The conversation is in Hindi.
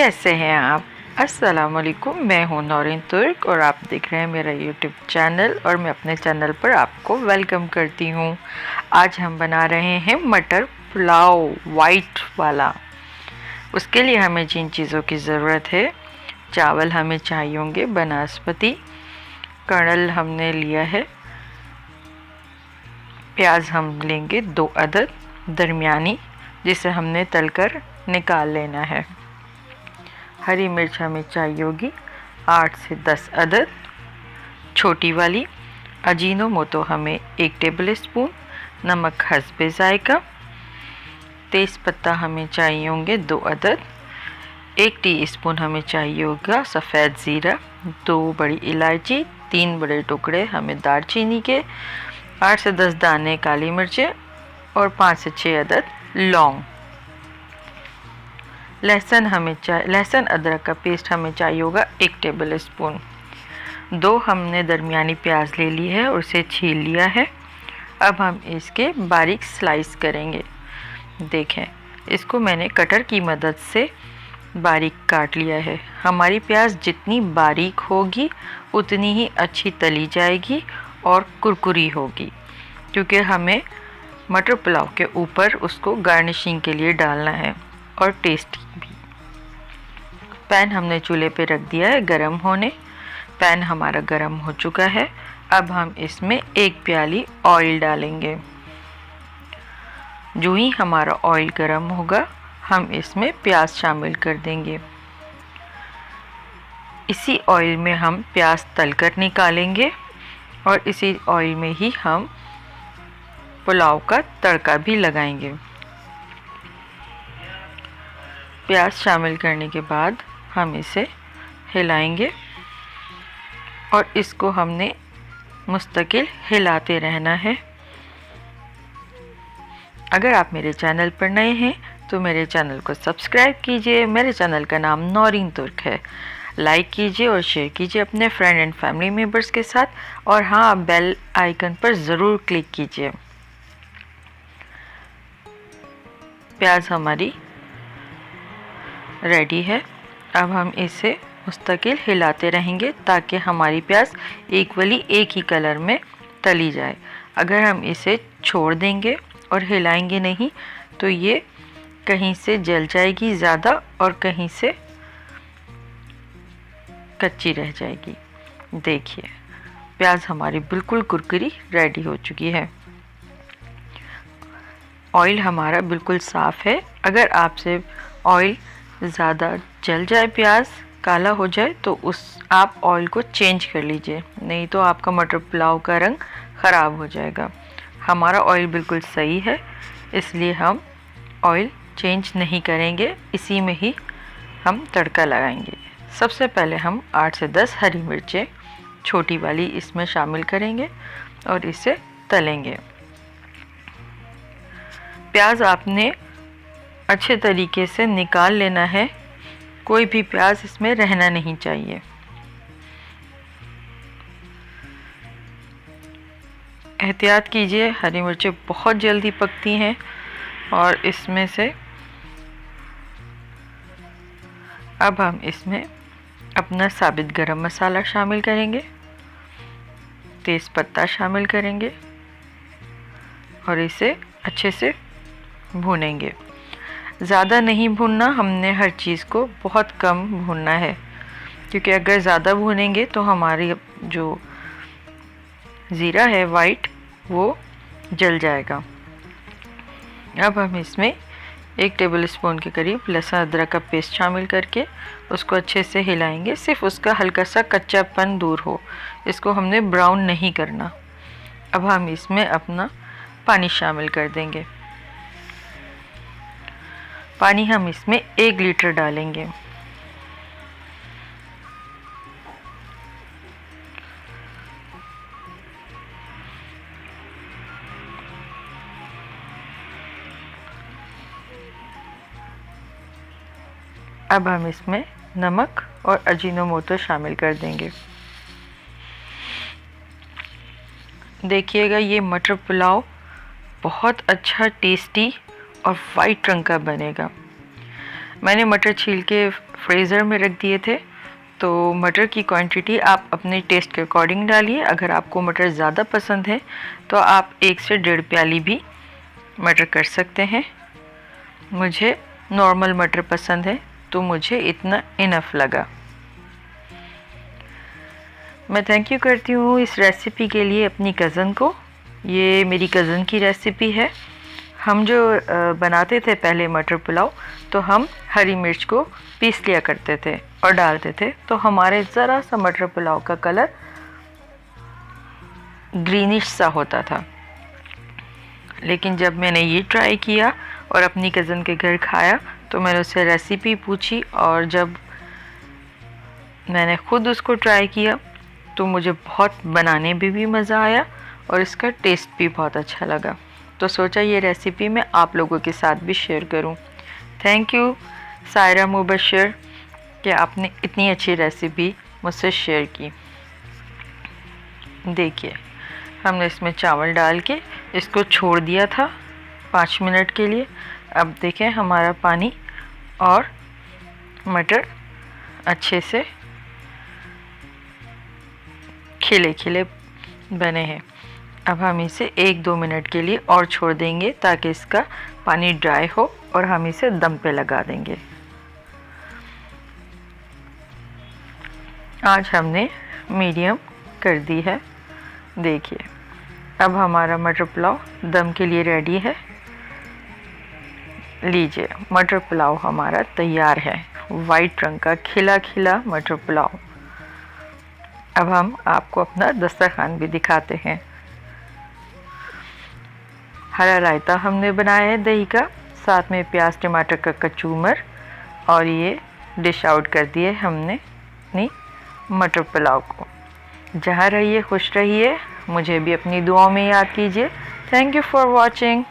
कैसे हैं आप? अस्सलाम वालेकुम। मैं हूं नौरीन तुर्क और आप देख रहे हैं मेरा यूट्यूब चैनल और मैं अपने चैनल पर आपको वेलकम करती हूं। आज हम बना रहे हैं मटर पुलाव वाइट वाला। उसके लिए हमें जिन चीज़ों की ज़रूरत है, चावल हमें चाहिए होंगे बासमती, कड़ल हमने लिया है, प्याज हम लेंगे 2 अदद दरमियानी जिसे हमने तलकर निकाल लेना है। हरी मिर्च हमें चाहिए होगी 8 से 10 अदद छोटी वाली। अजीनोमोटो हमें 1 टेबल स्पून, नमक हस्बे जायका। तेज़ पत्ता हमें चाहिए होंगे 2 अदद। 1 टीस्पून हमें चाहिए होगा सफ़ेद ज़ीरा, 2 बड़ी इलायची, 3 बड़े टुकड़े हमें दालचीनी के, 8 से 10 दाने काली मिर्चें और 5 से 6 अदद लौंग। लहसुन अदरक का पेस्ट हमें चाहिए होगा 1 टेबल स्पून। 2 हमने दरमियानी प्याज ले ली है और उसे छील लिया है। अब हम इसके बारीक स्लाइस करेंगे। देखें, इसको मैंने कटर की मदद से बारीक काट लिया है। हमारी प्याज जितनी बारीक होगी उतनी ही अच्छी तली जाएगी और कुरकुरी होगी, क्योंकि हमें मटर पुलाव के ऊपर उसको गार्निशिंग के लिए डालना है और टेस्टी भी। पैन हमने चूल्हे पे रख दिया है गरम होने। पैन हमारा गरम हो चुका है। अब हम इसमें 1 प्याली ऑयल डालेंगे। जो ही हमारा ऑयल गरम होगा हम इसमें प्याज शामिल कर देंगे। इसी ऑयल में हम प्याज तलकर निकालेंगे और इसी ऑयल में ही हम पुलाव का तड़का भी लगाएंगे। प्याज शामिल करने के बाद हम इसे हिलाएंगे और इसको हमने मुस्तकिल हिलाते रहना है। अगर आप मेरे चैनल पर नए हैं तो मेरे चैनल को सब्सक्राइब कीजिए। मेरे चैनल का नाम नौरीन तुर्क है। लाइक कीजिए और शेयर कीजिए अपने फ्रेंड एंड फैमिली मेम्बर्स के साथ। और हाँ, बेल आइकन पर ज़रूर क्लिक कीजिए। प्याज हमारी रेडी है। अब हम इसे मुस्तकिल हिलाते रहेंगे ताकि हमारी प्याज इक्वली एक ही कलर में तली जाए। अगर हम इसे छोड़ देंगे और हिलाएंगे नहीं तो ये कहीं से जल जाएगी ज़्यादा और कहीं से कच्ची रह जाएगी। देखिए, प्याज हमारी बिल्कुल कुरकुरी रेडी हो चुकी है। ऑयल हमारा बिल्कुल साफ़ है। अगर आपसे ऑयल ज़्यादा जल जाए, प्याज काला हो जाए, तो आप ऑयल को चेंज कर लीजिए, नहीं तो आपका मटर पुलाव का रंग ख़राब हो जाएगा। हमारा ऑयल बिल्कुल सही है, इसलिए हम ऑयल चेंज नहीं करेंगे। इसी में ही हम तड़का लगाएंगे। सबसे पहले हम 8 से 10 हरी मिर्चें छोटी वाली इसमें शामिल करेंगे और इसे तलेंगे। प्याज आपने अच्छे तरीके से निकाल लेना है। कोई भी प्याज इसमें रहना नहीं चाहिए। एहतियात कीजिए, हरी मिर्चें बहुत जल्दी पकती हैं। और इसमें से अब हम इसमें अपना साबित गरम मसाला शामिल करेंगे, तेज़ पत्ता शामिल करेंगे और इसे अच्छे से भूनेंगे। ज़्यादा नहीं भूनना, हमने हर चीज़ को बहुत कम भूनना है, क्योंकि अगर ज़्यादा भूनेंगे तो हमारी जो ज़ीरा है वाइट वो जल जाएगा। अब हम इसमें 1 टेबल स्पून के करीब लहसुन अदरक का पेस्ट शामिल करके उसको अच्छे से हिलाएंगे। सिर्फ उसका हल्का सा कच्चापन दूर हो, इसको हमने ब्राउन नहीं करना। अब हम इसमें अपना पानी शामिल कर देंगे। पानी हम इसमें 1 लीटर डालेंगे। अब हम इसमें नमक और अजीनोमोटो शामिल कर देंगे। देखिएगा, ये मटर पुलाव बहुत अच्छा टेस्टी और वाइट रंग का बनेगा। मैंने मटर छील के फ्रीज़र में रख दिए थे। तो मटर की क्वांटिटी आप अपने टेस्ट के अकॉर्डिंग डालिए। अगर आपको मटर ज़्यादा पसंद है तो आप 1 से 1.5 प्याली भी मटर कर सकते हैं। मुझे नॉर्मल मटर पसंद है तो मुझे इतना इनफ लगा। मैं थैंक यू करती हूँ इस रेसिपी के लिए अपनी कज़न को। ये मेरी कज़न की रेसिपी है। हम जो बनाते थे पहले मटर पुलाव, तो हम हरी मिर्च को पीस लिया करते थे और डालते थे, तो हमारे ज़रा सा मटर पुलाव का कलर ग्रीनिश सा होता था। लेकिन जब मैंने ये ट्राई किया और अपनी कज़न के घर खाया तो मैंने उससे रेसिपी पूछी, और जब मैंने ख़ुद उसको ट्राई किया तो मुझे बहुत बनाने में भी मज़ा आया और इसका टेस्ट भी बहुत अच्छा लगा। तो सोचा ये रेसिपी मैं आप लोगों के साथ भी शेयर करूं। थैंक यू सायरा मुबशर कि आपने इतनी अच्छी रेसिपी मुझसे शेयर की। देखिए, हमने इसमें चावल डाल के इसको छोड़ दिया था 5 मिनट के लिए। अब देखें हमारा पानी और मटर अच्छे से खिले खिले बने हैं। अब हम इसे 1-2 मिनट के लिए और छोड़ देंगे ताकि इसका पानी ड्राई हो, और हम इसे दम पे लगा देंगे। आज हमने मीडियम कर दी है। देखिए, अब हमारा मटर पुलाव दम के लिए रेडी है। लीजिए, मटर पुलाव हमारा तैयार है। वाइट रंग का खिला खिला मटर पुलाव। अब हम आपको अपना दस्तरखान भी दिखाते हैं। हरा रायता हमने बनाया है दही का, साथ में प्याज टमाटर का कचूमर, और ये डिश आउट कर दिए हमने अपनी मटर पुलाव को। जहाँ रहिए खुश रहिए, मुझे भी अपनी दुआओं में याद कीजिए। Thank you for watching.